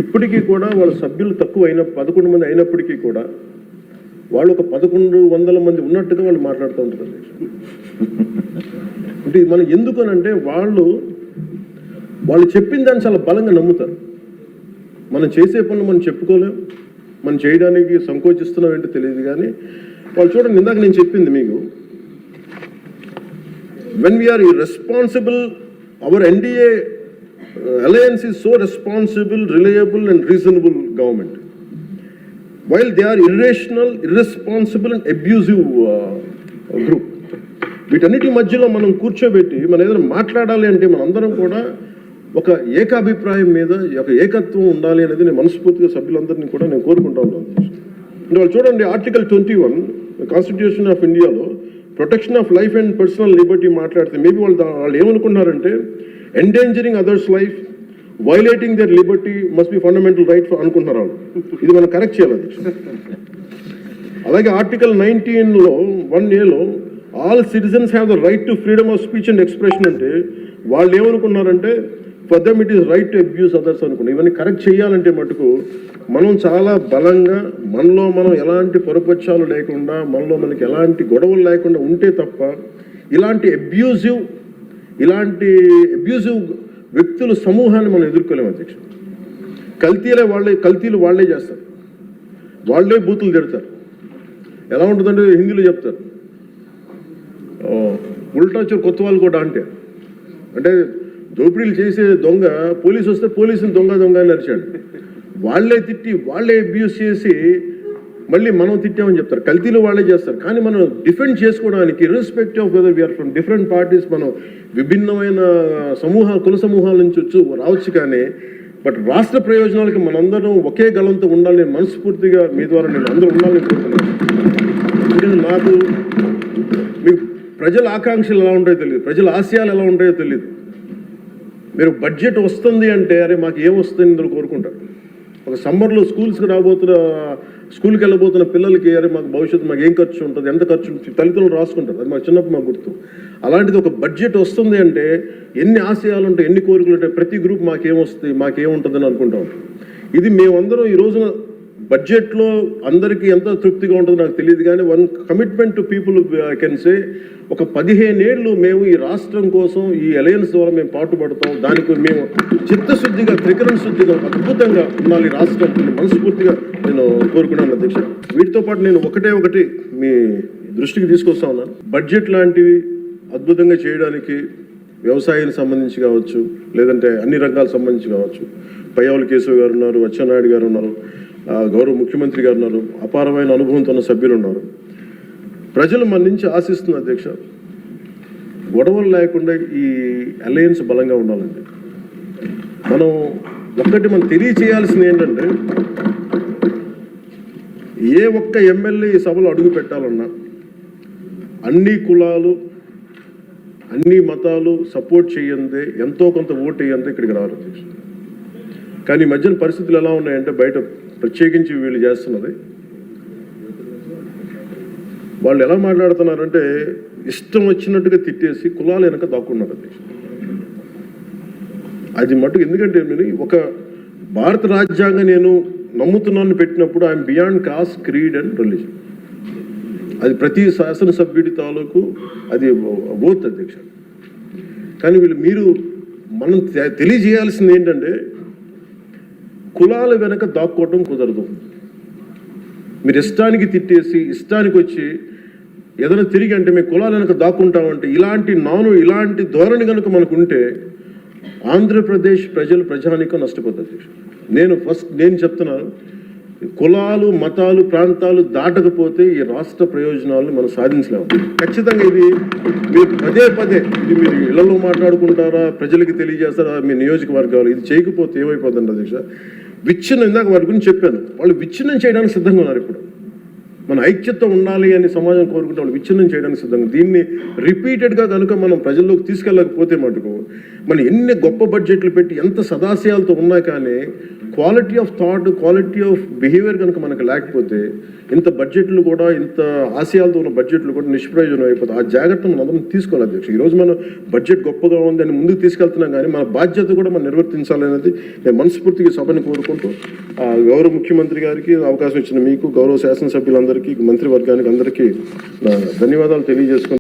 ఇప్పటికీ కూడా వాళ్ళ సభ్యులు తక్కువ 11 మంది అయినప్పటికీ కూడా వాళ్ళు ఒక 1100 మంది ఉన్నట్టుగా వాళ్ళు మాట్లాడుతూ ఉంటారు. అంటే మనం ఎందుకనంటే వాళ్ళు చెప్పిన దాన్ని చాలా బలంగా నమ్ముతారు. మనం చేసే పనులు మనం చెప్పుకోలేం, మనం చేయడానికి సంకోచిస్తున్నాం ఏంటో తెలియదు. కానీ వాళ్ళు చూడండి, ఇందాక నేను చెప్పింది మీకు, when we are irresponsible, our NDA alliance is so responsible, reliable and reasonable government, while they are irrational, irresponsible and abusive group. వీటన్నిటి మధ్యలో మనం కూర్చోబెట్టి మనం ఏదైనా మాట్లాడాలి అంటే మనందరం కూడా ఒక ఏకాభిప్రాయం మీద ఒక ఏకత్వం ఉండాలి అనేది నేను మనస్ఫూర్తిగా సభ్యులందరినీ కూడా నేను కోరుకుంటా ఉన్నాను. అంటే వాళ్ళు చూడండి, ఆర్టికల్ 21 కాన్స్టిట్యూషన్ ఆఫ్ ఇండియాలో protection of life and personal liberty మాట్లాడితే మేబీ వాళ్ళు ఏమనుకుంటున్నారంటే endangering others life, violating their liberty must be fundamental right అనుకుంటున్నారు వాళ్ళు. ఇది మనం కరెక్ట్ చేయాలి. అలాగే ఆర్టికల్ 19లో 1A all citizens have the right to freedom of speech and expression అంటే వాళ్ళు ఏమనుకున్నారంటే for them it is right to abuse others అనుకున్నారు. ఇవన్నీ కరెక్ట్ చేయాలంటే మటుకు మనం చాలా బలంగా మనలో మనం ఎలాంటి పొరపక్షాలు లేకుండా, మనలో మనకి ఎలాంటి గొడవలు లేకుండా ఉంటే తప్ప ఇలాంటి అబ్యూజివ్ వ్యక్తుల సమూహాన్ని మనం ఎదుర్కోలేము అధ్యక్ష. కల్తీలు వాళ్ళే చేస్తారు, వాళ్ళే బూతులు తిడతారు. ఎలా ఉంటుందంటే హిందీలో చెప్తారు, ఉల్టా చోరు కొత్త వాళ్ళు కూడా అంటే దోపిడీలు చేసే దొంగ పోలీసు వస్తే పోలీసుని దొంగ అని అరిచాడు. వాళ్ళే తిట్టి వాళ్ళే అబ్యూస్ చేసి మళ్ళీ మనం తిట్టామని చెప్తారు. కల్తీలు వాళ్ళే చేస్తారు. కానీ మనం డిఫెండ్ చేసుకోవడానికి irrespective of whether we are from different parties, మనం విభిన్నమైన కుల సమూహాల నుంచి రావచ్చు. కానీ బట్ రాష్ట్ర ప్రయోజనాలకి మనందరం ఒకే గళంతో ఉండాలని మనస్ఫూర్తిగా మీ ద్వారా నేను అందరూ ఉండాలని కోరుతున్నాను. నాకు మీకు ప్రజల ఆకాంక్షలు ఎలా ఉంటాయో తెలియదు, ప్రజల ఆశయాలు ఎలా ఉంటాయో తెలియదు. మీరు బడ్జెట్ వస్తుంది అంటే అరే మాకు ఏమొస్తుంది ఇందులో కోరుకుంటారు. ఒక సమ్మర్లో స్కూల్కి వెళ్ళబోతున్న పిల్లలకి అరే మాకు భవిష్యత్తు మాకు ఏం ఖర్చు ఉంటుంది, ఎంత ఖర్చు ఉంటుంది తల్లిదండ్రులు రాసుకుంటారు. అది మాకు చిన్నప్పుడు మాకు గుర్తు. అలాంటిది ఒక బడ్జెట్ వస్తుంది అంటే ఎన్ని ఆశయాలు ఉంటాయి, ఎన్ని కోరికలు ఉంటాయి, ప్రతి గ్రూప్ మాకేమొస్తుంది మాకేముంటుందని అనుకుంటా ఉంటాం. ఇది మేమందరం ఈ రోజున బడ్జెట్లో అందరికీ ఎంత తృప్తిగా ఉంటుందో నాకు తెలియదు. కానీ one commitment to people I can say, ఒక 15 ఏళ్ళు మేము ఈ రాష్ట్రం కోసం ఈ అలయన్స్ ద్వారా మేము పాటుపడతాం. దానికి మేము చిత్తశుద్ధిగా త్రికరణ శుద్ధిగా అద్భుతంగా ఉండాలి ఈ రాష్ట్రం మనస్ఫూర్తిగా నేను కోరుకున్నాను అధ్యక్ష. వీటితో పాటు నేను ఒకటి మీ దృష్టికి తీసుకొస్తా ఉన్నాను. బడ్జెట్ లాంటివి అద్భుతంగా చేయడానికి వ్యవసాయానికి సంబంధించి కావచ్చు, లేదంటే అన్ని రంగాలకు సంబంధించి కావచ్చు, పయ్యావుల కేశవ్ గారు ఉన్నారు, అచ్చెన్నాయుడు గారు ఉన్నారు, గౌరవ ముఖ్యమంత్రి గారు ఉన్నారు, అపారమైన అనుభవంతో ఉన్న సభ్యులు ఉన్నారు. ప్రజలు మన నుంచి ఆశిస్తున్న అధ్యక్ష, గొడవలు లేకుండా ఈ అలయన్స్ బలంగా ఉండాలండి. మనం తెలియచేయాల్సింది ఏంటంటే, ఏ ఒక్క ఎమ్మెల్యే ఈ సభలో అడుగు పెట్టాలన్నా అన్ని కులాలు అన్ని మతాలు సపోర్ట్ చేయందే, ఎంతో కొంత ఓటు వేయందే ఇక్కడికి రావాలి అధ్యక్ష. కానీ ఈ మధ్యన పరిస్థితులు ఎలా ఉన్నాయంటే, బయట ప్రత్యేకించి వీళ్ళు చేస్తున్నది, వాళ్ళు ఎలా మాట్లాడుతున్నారంటే ఇష్టం వచ్చినట్టుగా తిట్టేసి కులాలు వెనక దాక్కున్నారు అధ్యక్ష. అది మటుకు ఎందుకంటే నేను ఒక భారత రాజ్యాంగం నేను నమ్ముతున్నాను పెట్టినప్పుడు I'm beyond cost, creed and religion. అది ప్రతి శాసనసభ్యుడి తాలూకు అది ఓత్ అధ్యక్ష. కానీ మనం తెలియజేయాల్సింది ఏంటంటే, కులాల వెనక దాక్కోవటం కుదరదు. మీరు ఇష్టానికి తిట్టేసి ఇష్టానికి వచ్చి ఏదైనా తిరిగి అంటే మేము కులాల వెనక దాక్కుంటామంటే ఇలాంటి ధోరణి కనుక మనకు ఉంటే ఆంధ్రప్రదేశ్ ప్రజానికం నష్టపోతుంది. నేను చెప్తున్నాను, కులాలు మతాలు ప్రాంతాలు దాటకపోతే ఈ రాష్ట్ర ప్రయోజనాలను మనం సాధించలేము ఖచ్చితంగా. ఇది మీరు పదే ఇది మీరు ఇళ్లలో మాట్లాడుకుంటారా, ప్రజలకి తెలియజేస్తారా, మీ నియోజకవర్గాలు ఇది చేయకపోతే ఏమైపోతుంది అధ్యక్ష? ఇందాక వారి గురించి చెప్పాను, వాళ్ళు విచ్ఛిన్నం చేయడానికి సిద్ధంగా ఉన్నారు. ఇప్పుడు మన ఐక్యత ఉండాలి అని సమాజం కోరుకుంటే వాళ్ళు విచ్ఛిన్నం చేయడానికి సిద్ధంగా. దీన్ని రిపీటెడ్గా కనుక మనం ప్రజల్లోకి తీసుకెళ్ళకపోతే మటుకు మళ్ళీ ఎన్ని గొప్ప బడ్జెట్లు పెట్టి ఎంత సదాశయాలతో ఉన్నా కానీ quality of thought, quality of behaviour కనుక మనకు లేకపోతే ఇంత బడ్జెట్లు కూడా, ఇంత ఆశయాలతో ఉన్న బడ్జెట్లు కూడా నిష్ప్రయోజనం అయిపోతాయి. ఆ జాగ్రత్త మనం అందరం తీసుకోవాలి అధ్యక్ష. ఈరోజు మనం బడ్జెట్ గొప్పగా ఉంది అని ముందుకు తీసుకెళ్తున్నాం, కానీ మన బాధ్యత కూడా మనం నిర్వర్తించాలనేది నేను మనస్ఫూర్తిగా సభని కోరుకుంటూ గౌరవ ముఖ్యమంత్రి గారికి అవకాశం ఇచ్చిన మీకు, గౌరవ శాసనసభ్యులందరికీ, మంత్రివర్గానికి అందరికీ ధన్యవాదాలు తెలియజేసుకుంటూ